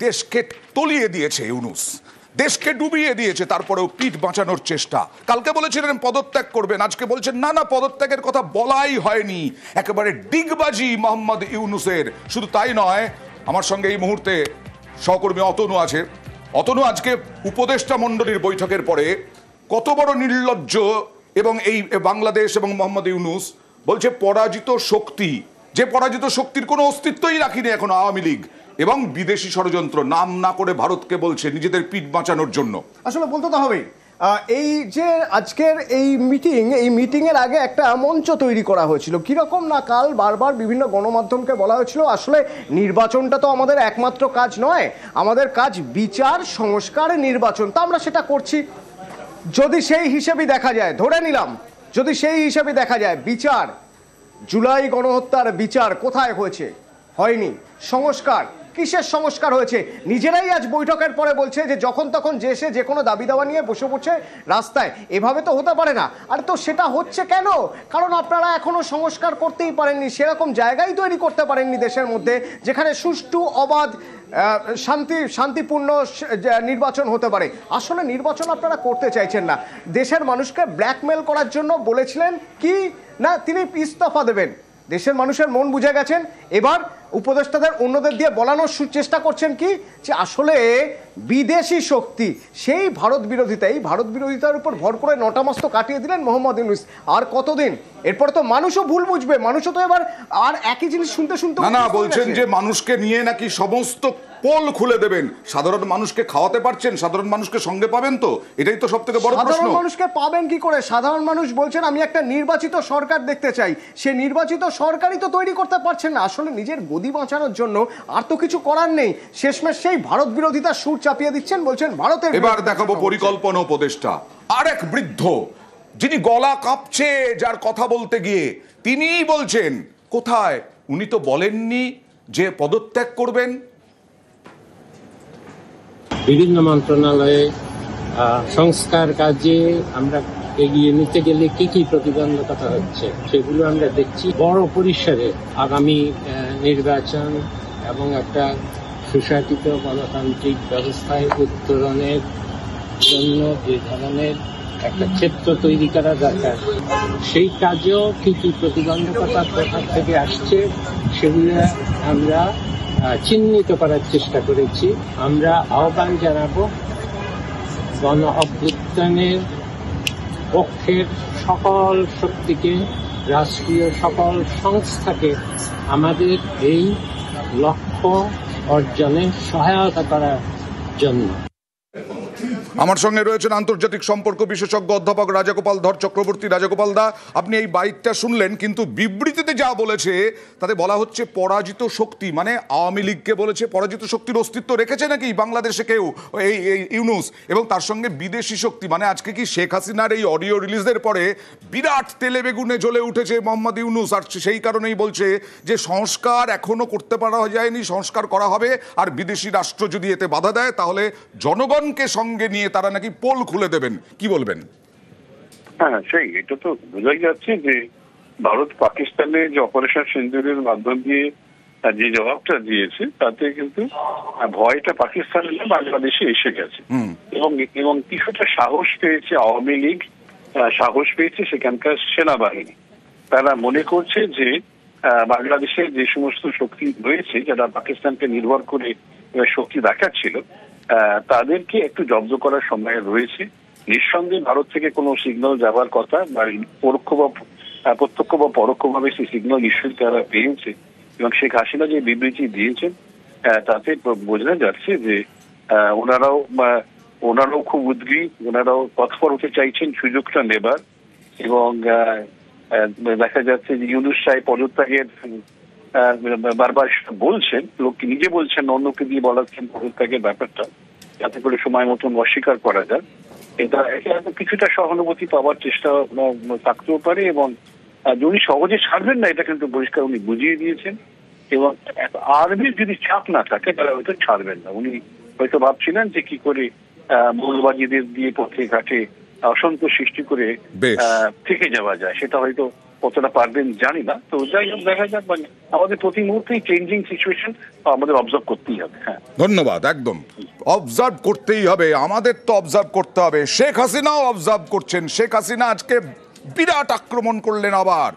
দেশকে তলিয়ে দিয়েছে ইউনূস, দেশকে ডুবিয়ে দিয়েছে, তারপরেও পিঠ বাঁচানোর চেষ্টা। কালকে বলেছিলেন পদত্যাগ করবেন, আজকে বলছেন না না পদত্যাগের কথা বলাই হয়নি। একেবারে ডিগবাজি মোহাম্মদ ইউনূসের। শুধু তাই নয়, আমার সঙ্গে এই মুহূর্তে সহকর্মী অতনু আছে। অতনু, আজকে উপদেষ্টা মণ্ডলীর বৈঠকের পরে কত বড় নির্লজ্জ এবং এই বাংলাদেশ এবং মোহাম্মদ ইউনূস বলছে পরাজিত শক্তি, যে পরাজিত শক্তির কোনো অস্তিত্বই রাখিনি এখন আওয়ামী লীগ, এবং বিদেশি ষড়যন্ত্র নাম না করে ভারতকে বলছে নিজেদের পিঠ বাঁচানোর জন্য। আসলে বলতে তো হবেই, এই যে আজকের এই মিটিংয়ের আগে একটা মঞ্চ তৈরি করা হয়েছিল কিরকম না, কাল বারবার বিভিন্ন গণমাধ্যমকে বলা হয়েছিল আসলে নির্বাচনটা তো আমাদের একমাত্র কাজ নয়, আমাদের কাজ বিচার সংস্কার নির্বাচন, তা আমরা সেটা করছি। যদি সেই হিসেবে দেখা যায়, ধরে নিলাম যদি সেই হিসেবে দেখা যায় বিচার, জুলাই গণহত্যার বিচার কোথায় হয়েছে? হয়নি। সংস্কার, কিসের সংস্কার হয়েছে? নিজেরাই আজ বৈঠকের পরে বলছে যে যখন তখন যে সে যে কোনো দাবি দাওয়া নিয়ে বসে পড়ছে রাস্তায়, এভাবে তো হতে পারে না। আর তো সেটা হচ্ছে কেন? কারণ আপনারা এখনো সংস্কার করতেই পারেননি, সেরকম জায়গায় তৈরি করতে পারেননি দেশের মধ্যে যেখানে সুষ্ঠু অবাধ শান্তিপূর্ণ নির্বাচন হতে পারে। আসলে নির্বাচন আপনারা করতে চাইছেন না, দেশের মানুষকে ব্ল্যাকমেল করার জন্য বলেছিলেন কি না তিনি ইস্তফা দেবেন। দেশের মানুষের মন বুঝে গেছেন, এবার উপদেষ্টাদের অন্যদের দিয়ে বলানোর চেষ্টা করছেন কি যে আসলে বিদেশি শক্তি, সেই ভারত বিরোধিতা, এই ভারত বিরোধিতার উপর ভর করে 9টা মাস তো কাটিয়ে দিলেন মোহাম্মদ ইউনূস। আর কতদিন? এরপর তো মানুষও ভুল বুঝবে, মানুষও তো এবার আর একই জিনিস শুনতে না বলছেন যে মানুষকে নিয়ে নাকি সমস্ত পোল খুলে দেবেন। সাধারণ মানুষকে খাওয়াতে পারছেন? সাধারণ মানুষকে সঙ্গে পাবেন তো? এটাই তো সবথেকে বড় প্রশ্ন। সাধারণ মানুষকে পাবেন কি করে? সাধারণ মানুষ বলছেন আমি একটা নির্বাচিত সরকার দেখতে চাই, সে নির্বাচিত সরকারই তো তৈরি করতে পারছেন না। আসলে নিজের গদি বাঁচানোর জন্য আর তো কিছু করার নেই, শেষমেশ সেই ভারত বিরোধিতার সুর চাপিয়ে দিচ্ছেন, বলছেন ভারতের। এবার দেখাবো পরিকল্পনা উপদেষ্টা, আরেক বৃদ্ধ যিনি গলা কাঁপছে, যার কথা বলতে গিয়ে তিনিই বলছেন কোথায়, উনি তো বলেননি যে পদত্যাগ করবেন। বিভিন্ন মন্ত্রণালয়ে সংস্কার কাজে আমরা এগিয়ে নিতে গেলে কি কি প্রতিবন্ধকতা হচ্ছে সেগুলো আমরা দেখছি। বড় পরিসরে আগামী নির্বাচন এবং একটা সুশাসিত গণতান্ত্রিক ব্যবস্থায় উত্তরণের জন্য যে ধরনের একটা ক্ষেত্র তৈরি করা দরকার, সেই কাজেও কি কি প্রতিবন্ধকতা কোথা থেকে আসছে সেগুলো আমরা চিহ্নিত করার চেষ্টা করেছি। আমরা আহ্বান জানাবো গণ অভ্যুত্থানের পক্ষের সকল শক্তিকে, রাষ্ট্রীয় সকল সংস্থাকে আমাদের এই লক্ষ্য অর্জনে সহায়তা করার জন্য। আমার সঙ্গে রয়েছেন আন্তর্জাতিক সম্পর্ক বিশেষজ্ঞ অধ্যাপক রাজাগোপাল ধর চক্রবর্তী। রাজাগোপাল দা, আপনি এই বাইটটা শুনলেন, কিন্তু বিবৃতিতে যা বলেছে তাতে বলা হচ্ছে পরাজিত শক্তি, মানে আওয়ামী লীগকে বলেছে পরাজিত শক্তির অস্তিত্ব রেখেছে নাকি বাংলাদেশে কেউ এই ইউনূস, এবং তার সঙ্গে বিদেশি শক্তি, মানে আজকে কি শেখ হাসিনার এই অডিও রিলিজের পরে বিরাট তেলে বেগুনে জ্বলে উঠেছে মোহাম্মদ ইউনূস, আর সেই কারণেই বলছে যে সংস্কার এখনো করতে পারা যায়নি, সংস্কার করা হবে, আর বিদেশি রাষ্ট্র যদি এতে বাধা দেয় তাহলে জনগণকে সঙ্গে নিয়ে তারা নাকি পোল খুলে দেবেন। কি বলবেন? হ্যাঁ, সেই এটা তো বোঝাই যাচ্ছে যে ভারত পাকিস্তানে যে অপারেশন সিন্দুরের মাধ্যম দিয়ে যে জবাবটা দিয়েছে তাতে কিন্তু ভয়টা পাকিস্তানে বাংলাদেশে এসে গেছে, এবং কিছুটা সাহস পেয়েছে আওয়ামী লীগ, সাহস পেয়েছে সেখানকার সেনাবাহিনী। তারা মনে করছে যে বাংলাদেশে যে সমস্ত শক্তি রয়েছে যারা পাকিস্তানকে নির্ভর করে শক্তি দেখাচ্ছিল তাদেরকে একটু জব্দ করার সময় রয়েছে। নিঃসন্দেহে ভারত থেকে কোনো সিগন্যাল যাওয়ার কথা, বা প্রত্যক্ষ বা পরোক্ষভাবে সেই সিগন্যাল নিশ্চয়ই তারা পেয়েছে, এবং শেখ হাসিনা যে বিবৃতি দিয়েছেন তাতে বোঝা যাচ্ছে যে ওনারাও খুব উদ্গ্রীব, ওনারাও তৎপর হতে চাইছেন সুযোগটা নেবার, এবং দেখা যাচ্ছে যে ইউনূস সাহেব পদত্যাগের বারবার বলছেন, লোককে নিজে বলছেন, অন্যকে দিয়ে বলাচ্ছেন পদত্যাগের ব্যাপারটা, যাতে করে সময় মতন অস্বীকার করা যায়। এটা কিছুটা সহানুভূতি পাওয়ার চেষ্টা থাকতেও পারে, এবং উনি সহজে ছাড়বেন না এটা কিন্তু পরিষ্কার উনি বুঝিয়ে দিয়েছেন, এবং আর্মির যদি চাপ না থাকে তারা হয়তো ছাড়বেন না। উনি হয়তো ভাবছিলেন যে কি করে মৌলবাদীদের দিয়ে পথে ঘাটে অসন্তোষ সৃষ্টি করে থেকে যাওয়া যায়, সেটা হয়তো কতটা পারবেন জানি না। তো যাই হোক, দেখা যাক। মানে আমাদের প্রতি মুহূর্তেই চেঞ্জিং সিচুয়েশন আমাদের অবজার্ভ করতেই হবে। হ্যাঁ, ধন্যবাদ। একদম অবজার্ভ করতেই হবে, আমাদের তো অবজার্ভ করতে হবে। শেখ হাসিনাও অবজার্ভ করছেন। শেখ হাসিনা আজকে বিরাট আক্রমণ করলেন, আবার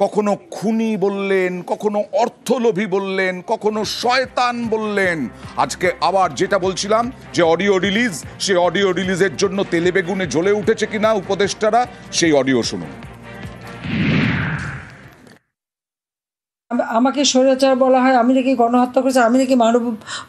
কখনো খুনি বললেন, কখনো অর্থলোভী বললেন, কখনো শয়তান বললেন। আজকে আবার যেটা বলছিলাম যে অডিও রিলিজ, সেই অডিও রিলিজের জন্য তেলে বেগুনে জ্বলে উঠেছে কিনা উপদেষ্টারা, সেই অডিও শুনুন। আমাকে স্বৈরাচার বলা হয়, আমি নাকি গণহত্যা করছি, আমি নাকি মানব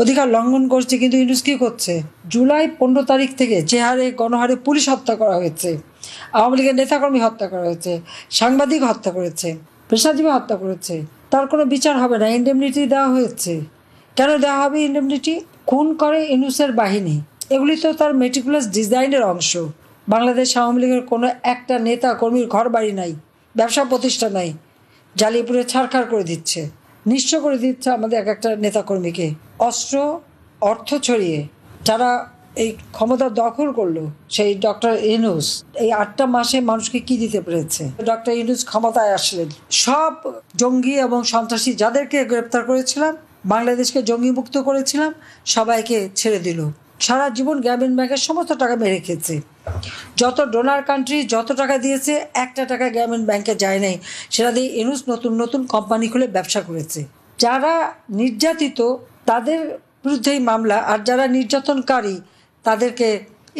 অধিকার লঙ্ঘন করছি। কিন্তু ইউনূস কি করছে? জুলাই 15 তারিখ থেকে যে হারে গণহারে পুলিশ হত্যা করা হয়েছে, আওয়ামী লীগের নেতাকর্মী হত্যা করা হয়েছে, সাংবাদিক হত্যা করেছে, পেশাজীবী হত্যা করেছে, তার কোনো বিচার হবে না। ইন্ডেমনিটি দেওয়া হয়েছে। কেন দেওয়া হবে ইন্ডেমনিটি? খুন করে ইউনূসের বাহিনী। এগুলি তো তার মেটিকুলাস ডিজাইনের অংশ। বাংলাদেশ আওয়ামী লীগের কোনো একটা নেতা কর্মীর ঘর বাড়ি নাই, ব্যবসা প্রতিষ্ঠান নাই, জ্বালিয়ে পুড়ে ছারখার করে দিচ্ছে, নিঃস্ব করে দিচ্ছে আমাদের এক একটা নেতাকর্মীকে। অস্ত্র অর্থ ছড়িয়ে যারা এই ক্ষমতা দখল করলো, সেই ডক্টর ইউনূস এই 8টা মাসে মানুষকে কি দিতে পেরেছে? ডক্টর ইউনূস ক্ষমতায় আসলেন, সব জঙ্গি এবং সন্ত্রাসী যাদেরকে গ্রেপ্তার করেছিলাম, বাংলাদেশকে জঙ্গি মুক্ত করেছিলাম, সবাইকে ছেড়ে দিল। সারা জীবন গ্রামীণ ব্যাংকের সমস্ত টাকা মেরে খেয়েছে। যত ডোনার কান্ট্রি যত টাকা দিয়েছে, একটা টাকা গ্রামীণ ব্যাংকে যায় নাই। সেটা দিয়ে ইউনূস নতুন নতুন কোম্পানি খুলে ব্যবসা করেছে। যারা নির্যাতিত তাদের বিরুদ্ধেই মামলা, আর যারা নির্যাতনকারী তাদেরকে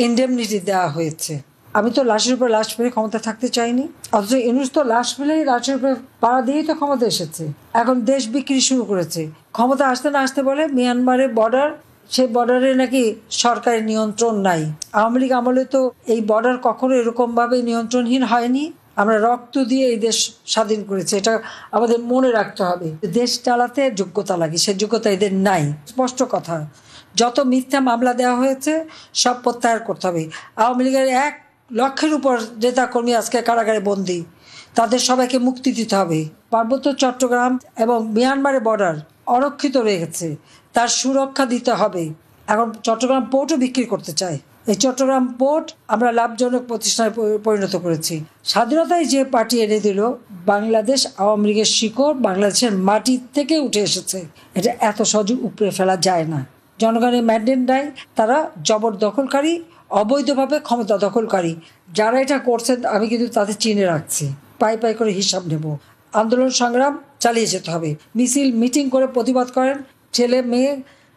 ইন্ডেমনিটি দেওয়া হয়েছে। আমি তো লাশের উপর লাশ ফেলে ক্ষমতা থাকতে চাইনি, অথচ ইউনূস তো লাশ ফেলেই লাশের উপরে পাড়া দিয়েই তো ক্ষমতা এসেছে। এখন দেশ বিক্রি শুরু করেছে। ক্ষমতা আসতে না আসতে বলে মিয়ানমারের বর্ডার, সেই বর্ডারে নাকি সরকারের নিয়ন্ত্রণ নাই। আওয়ামী লীগ আমলে তো এই বর্ডার কখনো এরকমভাবে নিয়ন্ত্রণহীন হয়নি। আমরা রক্ত দিয়ে এই দেশ স্বাধীন করেছি, এটা আমাদের মনে রাখতে হবে। দেশ চালাতে যোগ্যতা লাগে, সে যোগ্যতা এদের নাই। স্পষ্ট কথা, যত মিথ্যা মামলা দেওয়া হয়েছে সব প্রত্যাহার করতে হবে। আওয়ামী লীগের 1 লক্ষের উপর নেতাকর্মী আজকে কারাগারে বন্দী, তাদের সবাইকে মুক্তি দিতে হবে। পার্বত্য চট্টগ্রাম এবং মিয়ানমারের বর্ডার অরক্ষিত রয়ে গেছে, তার সুরক্ষা দিতে হবে। এখন চট্টগ্রাম পোর্টও বিক্রি করতে চায়। এই চট্টগ্রাম পোর্ট আমরা লাভজনক প্রতিষ্ঠানে পরিণত করেছি। স্বাধীনতায় যে পার্টি এনে দিল, বাংলাদেশ আওয়ামী লীগের শিকড় বাংলাদেশের মাটি থেকে উঠে এসেছে। এটা এত সহজে উপড়ে ফেলা যায় না। জনগণের ম্যান্ডেট নাই, তারা জবরদখলকারী, অবৈধভাবে ক্ষমতা দখলকারী। যারা এটা করছেন আমি কিন্তু তাদের চিনে রাখছি, পাই পাই করে হিসাব নেব। আন্দোলন সংগ্রাম চালিয়ে যেতে হবে। মিছিল মিটিং করে প্রতিবাদ করেন, ছেলে মেয়ে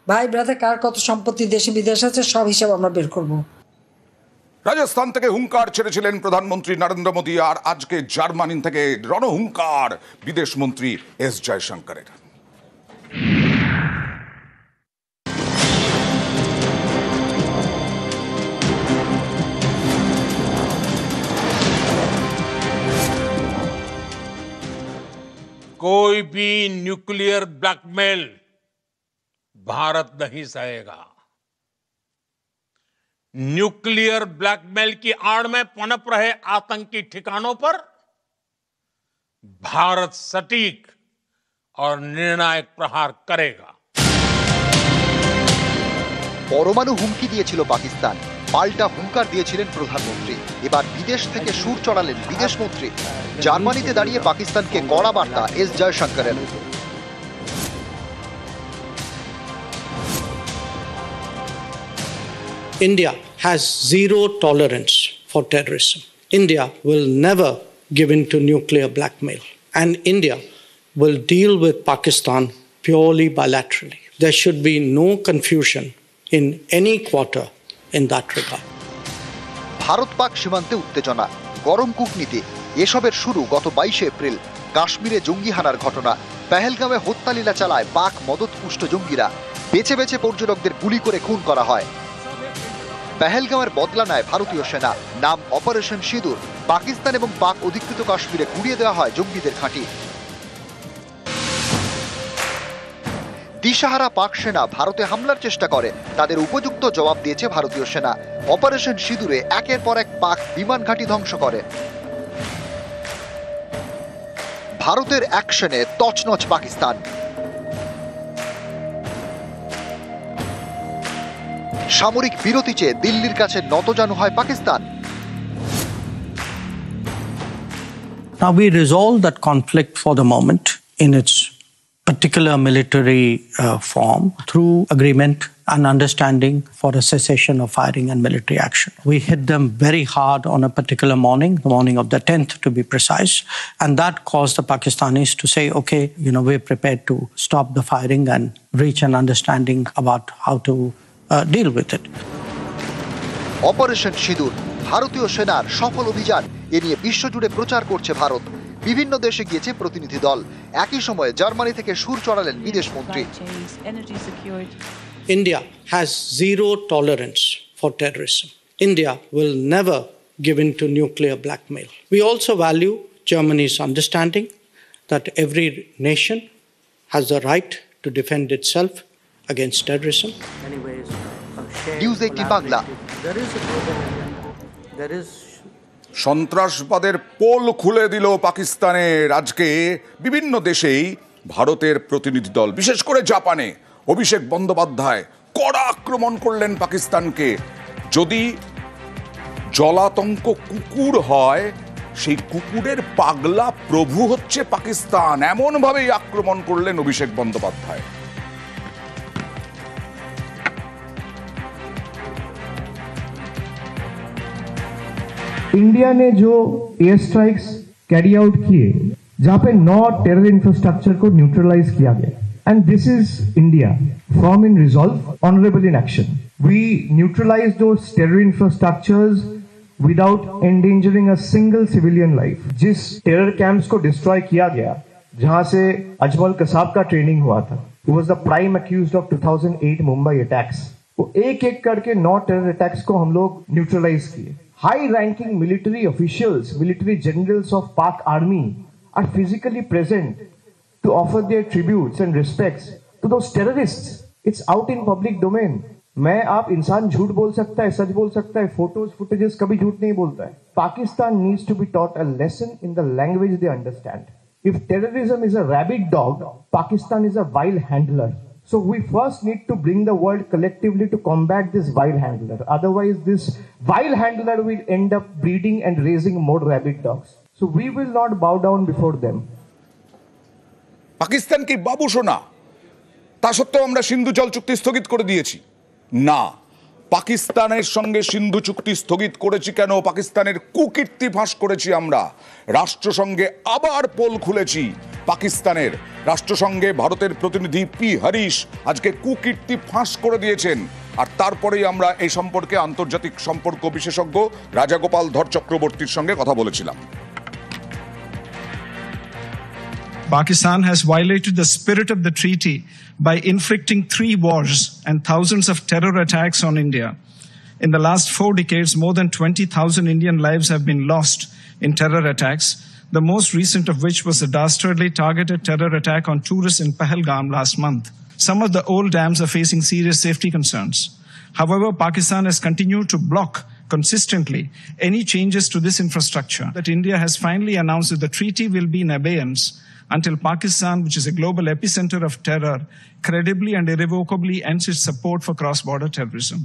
ভাই ব্রাদার কার কত সম্পত্তি দেশে বিদেশে আছে সব হিসাব আমরা বের করব। রাজস্থান থেকে হুঙ্কার ছেড়েছিলেন প্রধানমন্ত্রী নরেন্দ্র মোদী, আর আজকে জার্মানি থেকে রণহুঙ্কার বিদেশ মন্ত্রী এস জয়শঙ্করের। कोई भी न्यूक्लियर ब्लैकमेल भारत नहीं सहेगा। न्यूक्लियर ब्लैकमेल की आड़ में पनप रहे आतंकी ठिकानों पर भारत सटीक और निर्णायक प्रहार करेगा। পরমাণু হুমকি দিয়েছিল পাকিস্তান, পাল্টা হুঙ্কার দিয়েছিলেন প্রধানমন্ত্রী। এবার বিদেশ থেকে সুর চড়ালেন বিদেশমন্ত্রী। জার্মানিতে দাঁড়িয়ে পাকিস্তানকে কড়া বার্তা S জয়শঙ্করের। India has zero tolerance for terrorism. India will never give in to nuclear blackmail. And India will deal with Pakistan purely bilaterally. There should be no confusion in any quarter in that regard. Bharat Pak সীমান্তে উত্তেজনা, গরম কূটনীতি, এসবের শুরু গত 22 April. কাশ্মীরে জঙ্গি হানার ঘটনা, পেহেলগাঁওয়ে হত্যালীলা চালায় পাক মদতপুষ্ট জঙ্গিরা। বেছে বেছে পর্যটকদের গুলি করে খুন করা হয়। পেহেলগাঁওয়ের বদলা নেয় ভারতীয় সেনা, নাম অপারেশন সিঁদুর। পাকিস্তান এবং পাক অধিকৃত কাশ্মীরে গুড়িয়ে দেওয়া হয় জঙ্গিদের ঘাঁটি। দিশাহারা পাক সেনা ভারতে হামলার চেষ্টা করে, তাদের উপযুক্ত জবাব দিয়েছে ভারতীয় সেনা। অপারেশন সিঁদুরে একের পর এক পাক বিমান ঘাঁটি ধ্বংস করে। ভারতের অ্যাকশনে তছনছ পাকিস্তান। সামরিক বিরতি চেয়ে দিল্লির কাছে নতজানু হয় Pakistan. Now, we resolved that conflict for the moment in its particular military form through agreement and understanding for a cessation of firing and military action. We hit them very hard on a particular morning, the morning of the 10th to be precise, and that caused the Pakistanis to say, okay, we're prepared to stop the firing and reach an understanding about how to deal with it. Operation সিঁদুর ভারতীয় সেনার সফল অভিযান এ নিয়ে বিশ্বজুড়ে প্রচার করছে ভারত। বিভিন্ন দেশে গিয়েছে প্রতিনিধি দল। একই সময়ে জার্মানি থেকে সুর চড়ালেন বিদেশ মন্ত্রী। India has zero tolerance for terrorism. India will never give in to nuclear blackmail. We also value Germany's understanding that every nation has the right to defend itself against terrorism. News 18 Bangla. সন্ত্রাসবাদের pole খুলে দিল পাকিস্তানের। আজকে বিভিন্ন দেশেই ভারতের প্রতিনিধি দল, বিশেষ করে জাপানে অভিষেক বন্দ্যোপাধ্যায় কড়া আক্রমণ করলেন পাকিস্তানকে। যদি জলাতঙ্ক কুকুর হয়, সেই কুকুরের পাগলা প্রভু হচ্ছে পাকিস্তান, এমনভাবেই আক্রমণ করলেন অভিষেক বন্দ্যোপাধ্যায়। इंडिया ने जो एयर स्ट्राइक्स कैरी आउट किए जहां पे 9 टेरर इंफ्रास्ट्रक्चर को न्यूट्रलाइज किया गया and this is India firm in resolve honourable in action we neutralise those terror infrastructures without endangering a single civilian life. जिस टेरर कैंप्स को डिस्ट्रॉय किया गया जहां से अजमल कसाब का ट्रेनिंग हुआ था, he was the prime accused of 2008 Mumbai attacks. वो एक एक करके 9 टेरर अटैक्स को हम लोग न्यूट्रलाइज किए। High-ranking military officials, military generals of Pak Army are physically present to offer their tributes and respects to those terrorists. It's out in public domain. मैं आप इंसान झूठ बोल सकता है, सच बोल सकता है, फोटोज फुटेजेस कभी झूठ नहीं बोलता है। Pakistan needs to be taught a lesson in the language they understand. If terrorism is a rabid dog, Pakistan is a vile handler. So we first need to bring the world collectively to combat this vile handler. Otherwise, this vile handler will end up breeding and raising more rabid dogs. So we will not bow down before them. Pakistan কি বাবু সোনা? তা সত্ত্বেও আমরা সিন্ধু জল চুক্তি স্থগিত করে দিয়েছি না। পাকিস্তানের সঙ্গে সিন্ধু চুক্তি স্থগিত করেছি কেন? পাকিস্তানের কুকীর্তি ফাঁস করেছি আমরা। রাষ্ট্রসংঘে আবার পোল খুলেছি। পাকিস্তানের রাষ্ট্রসংঘে ভারতের প্রতিনিধি পি হরিশ আজকে কুকীর্তি ফাঁস করে দিয়েছেন। আর তারপরেই আমরা এই সম্পর্কে আন্তর্জাতিক সম্পর্ক বিশেষজ্ঞ রাজাগোপাল ধর চক্রবর্তীর সঙ্গে কথা বলেছিলাম। Pakistan has violated the spirit of the treaty by inflicting 3 wars and thousands of terror attacks on India. In the last 4 decades, more than 20,000 Indian lives have been lost in terror attacks, the most recent of which was a dastardly targeted terror attack on tourists in Pahalgam last month. Some of the old dams are facing serious safety concerns. However, Pakistan has continued to block consistently any changes to this infrastructure. That India has finally announced that the treaty will be in abeyance until Pakistan, which is a global epicenter of terror, credibly and irrevocably ends its support for cross-border terrorism.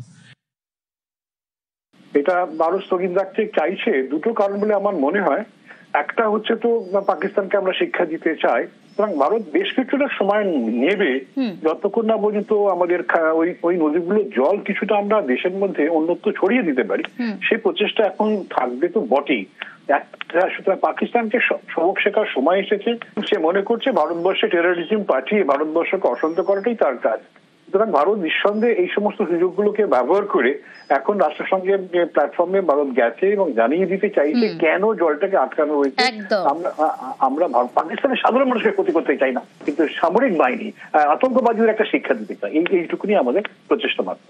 এটা ভারত স্থগিত রাখতে চাইছে দুটো কারণ বলে আমার মনে হয়। একটা হচ্ছে তো পাকিস্তানকে আমরা শিক্ষা দিতে চাই, সুতরাং ভারত বেশ কিছুটা সময় নেবে যতক্ষণ না পর্যন্ত আমাদের ওই নদীগুলোর জল কিছুটা আমরা দেশের মধ্যে অন্যত্র ছড়িয়ে দিতে পারি। সেই প্রচেষ্টা এখন থাকবে তো বটেই। সুতরাং পাকিস্তানকে সবক শেখার সময় এসেছে। সে মনে করছে ভারতবর্ষে টেররিজম পাঠিয়ে ভারতবর্ষকে অশান্ত করাটাই তার কাজ। সুতরাং ভারত নিঃসন্দেহে এই সমস্ত সুযোগগুলোকে ব্যবহার করে এখন রাষ্ট্রসংঘের প্ল্যাটফর্মে ভারত গেছে এবং জানিয়ে দিতে চাইছে কেন জলটাকে আটকানো হয়েছে। আমরা পাকিস্তানের সাধারণ মানুষকে ক্ষতি করতে চাই না, কিন্তু সামরিক বাহিনী আতঙ্কবাদীদের একটা শিক্ষা দিতে চাই। এইটুকুনি আমাদের প্রচেষ্টা মাত্র।